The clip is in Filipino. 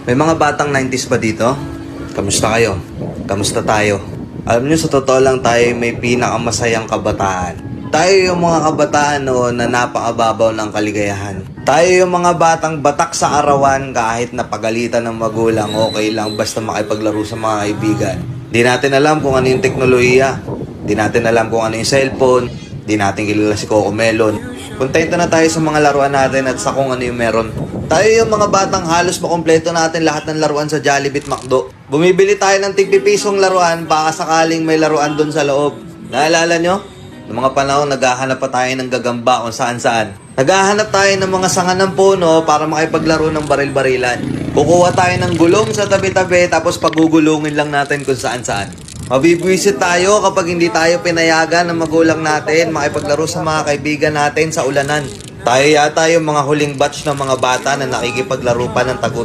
May mga batang 90s ba dito? Kamusta kayo? Kamusta tayo? Alam niyo, sa totoo lang tayo may pinakamasayang kabataan. Tayo yung mga kabataan noon na napakababaw ng kaligayahan. Tayo yung mga batang batak sa arawan kahit napagalitan ng magulang, okay lang basta makipaglaro sa mga kaibigan. Di natin alam kung ano yung teknolohiya. Di natin alam kung ano yung cellphone. Di natin kilala si Coco Melon. Kontento na tayo sa mga laruan natin at sa kung ano yung meron. Tayo yung mga batang halos makompleto natin lahat ng laruan sa Jollibee at McDo. Bumibili tayo ng tig-pipisong laruan baka sakaling may laruan doon sa loob. Naalala nyo? Noong mga panahon, naghahanap pa tayo ng gagamba kung saan-saan. Naghahanap tayo ng mga sanga ng puno para makipaglaro ng baril-barilan. Kukuha tayo ng gulong sa tabi-tabi tapos pagugulungin lang natin kung saan-saan. Mabibwisit tayo kapag hindi tayo pinayagan ng magulang natin makipaglaro sa mga kaibigan natin sa ulanan. Tayo yata yung mga huling batch ng mga bata na nakikipaglaro pa ng tagu